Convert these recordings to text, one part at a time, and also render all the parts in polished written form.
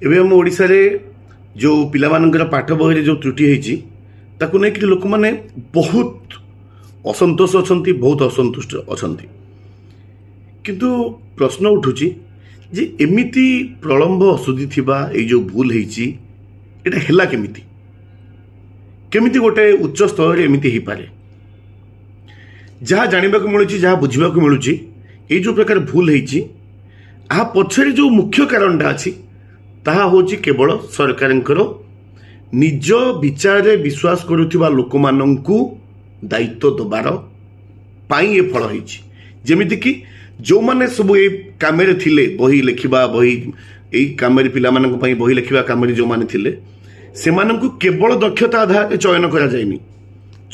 ଏବେ ଆମ ଓଡ଼ିଶାରେ ଯେଉଁ ପିଲାମାନଙ୍କର ପାଠ ବହିରେ ଯେଉଁ ତ୍ରୁଟି ହେଇଛି ତାକୁ ନେଇକି ଲୋକମାନେ ବହୁତ ଅସନ୍ତୋଷ ଅଛନ୍ତି, ବହୁତ ଅସନ୍ତୁଷ୍ଟ ଅଛନ୍ତି। କିନ୍ତୁ ପ୍ରଶ୍ନ ଉଠୁଛି ଯେ ଏମିତି ପ୍ରଳମ୍ବ ଅସୁଧି ଥିବା ଏଇ ଯେଉଁ ଭୁଲ ହେଇଛି ଏଇଟା ହେଲା କେମିତି? କେମିତି ଗୋଟେ ଉଚ୍ଚ ସ୍ତରରେ ଏମିତି ହେଇପାରେ? ଯାହା ଜାଣିବାକୁ ମିଳୁଛି, ଯାହା ବୁଝିବାକୁ ମିଳୁଛି, ଏଇ ଯେଉଁ ପ୍ରକାର ଭୁଲ ହେଇଛି ଏହା ପଛରେ ଯେଉଁ ମୁଖ୍ୟ କାରଣଟା ଅଛି ତାହା ହେଉଛି କେବଳ ସରକାରଙ୍କର ନିଜ ବିଚାରରେ ବିଶ୍ୱାସ କରୁଥିବା ଲୋକମାନଙ୍କୁ ଦାୟିତ୍ୱ ଦେବାର ପାଇଁ ଏ ଫଳ ହେଇଛି। ଯେମିତିକି ଯେଉଁମାନେ ସବୁ ଏ କାମରେ ଥିଲେ, ବହି ଲେଖିବା, ଏଇ କାମରେ ପିଲାମାନଙ୍କ ପାଇଁ ବହି ଲେଖିବା କାମରେ ଯେଉଁମାନେ ଥିଲେ ସେମାନଙ୍କୁ କେବଳ ଦକ୍ଷତା ଆଧାରରେ ଚୟନ କରାଯାଇନି,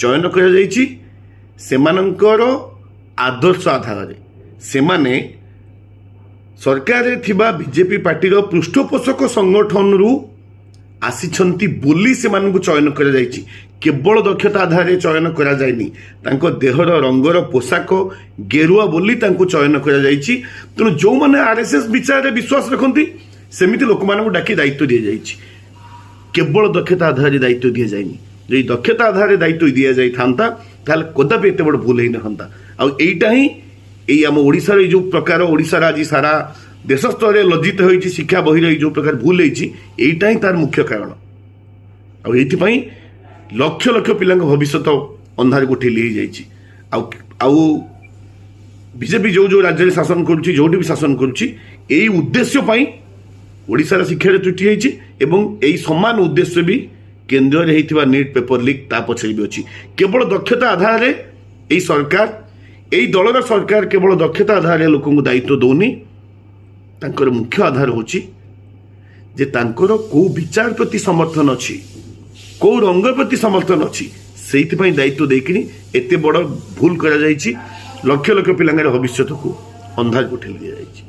ଚୟନ କରାଯାଇଛି ସେମାନଙ୍କର ଆଦର୍ଶ ଆଧାରରେ। ସେମାନେ ସରକାରରେ ଥିବା ବିଜେପି ପାର୍ଟିର ପୃଷ୍ଠପୋଷକ ସଂଗଠନରୁ ଆସିଛନ୍ତି ବୋଲି ସେମାନଙ୍କୁ ଚୟନ କରାଯାଇଛି। କେବଳ ଦକ୍ଷତା ଆଧାରରେ ଚୟନ କରାଯାଇନି, ତାଙ୍କ ଦେହର ରଙ୍ଗର ପୋଷାକ ଗେରୁଆ ବୋଲି ତାଙ୍କୁ ଚୟନ କରାଯାଇଛି। ତେଣୁ ଯେଉଁମାନେ RSS ବିଚାରରେ ବିଶ୍ୱାସ ରଖନ୍ତି ସେମିତି ଲୋକମାନଙ୍କୁ ଡାକି ଦାୟିତ୍ୱ ଦିଆଯାଇଛି, କେବଳ ଦକ୍ଷତା ଆଧାରରେ ଦାୟିତ୍ୱ ଦିଆଯାଇନି। ଯଦି ଦକ୍ଷତା ଆଧାରରେ ଦାୟିତ୍ୱ ଦିଆଯାଇଥାନ୍ତା ତାହେଲେ କଦାପି ଏତେ ବଡ଼ ଭୁଲ ହେଇନଥାନ୍ତା। ଆଉ ଏଇଟା ହିଁ ଏଇ ଆମ ଓଡ଼ିଶାର ଏଇ ଯେଉଁ ପ୍ରକାର, ଓଡ଼ିଶାର ଆଜି ସାରା ଦେଶ ସ୍ତରରେ ଲଜ୍ଜିତ ହୋଇଛି ଶିକ୍ଷା ବହିର ଏଇ ଯେଉଁ ପ୍ରକାର ଭୁଲ ହେଇଛି, ଏଇଟା ହିଁ ତାର ମୁଖ୍ୟ କାରଣ। ଆଉ ଏଇଥିପାଇଁ ଲକ୍ଷ ଲକ୍ଷ ପିଲାଙ୍କ ଭବିଷ୍ୟତ ଅନ୍ଧାରକୁ ଠେଲି ହେଇଯାଇଛି। ଆଉ ବିଜେପି ଯେଉଁ ଯେଉଁ ରାଜ୍ୟରେ ଶାସନ କରୁଛି, ଯେଉଁଠି ବି ଶାସନ କରୁଛି, ଏଇ ଉଦ୍ଦେଶ୍ୟ ପାଇଁ ଓଡ଼ିଶାର ଶିକ୍ଷାରେ ତ୍ରୁଟି ହେଇଛି ଏବଂ ଏଇ ସମାନ ଉଦ୍ଦେଶ୍ୟ ବି କେନ୍ଦ୍ରରେ ହେଇଥିବା ନିଟ୍ ପେପର ଲିକ୍ ତା ପଛରେ ବି ଅଛି। କେବଳ ଦକ୍ଷତା ଆଧାରରେ ଏଇ ସରକାର, ଏଇ ଦଳର ସରକାର କେବଳ ଦକ୍ଷତା ଆଧାରରେ ଲୋକଙ୍କୁ ଦାୟିତ୍ୱ ଦେଉନି, ତାଙ୍କର ମୁଖ୍ୟ ଆଧାର ହେଉଛି ଯେ ତାଙ୍କର କେଉଁ ବିଚାର ପ୍ରତି ସମର୍ଥନ ଅଛି, କେଉଁ ରଙ୍ଗ ପ୍ରତି ସମର୍ଥନ ଅଛି, ସେଇଥିପାଇଁ ଦାୟିତ୍ୱ ଦେଇକିନି ଏତେ ବଡ଼ ଭୁଲ କରାଯାଇଛି। ଲକ୍ଷ ଲକ୍ଷ ପିଲାଙ୍କର ଭବିଷ୍ୟତକୁ ଅନ୍ଧାରକୁ ଠେଲି ଦିଆଯାଇଛି।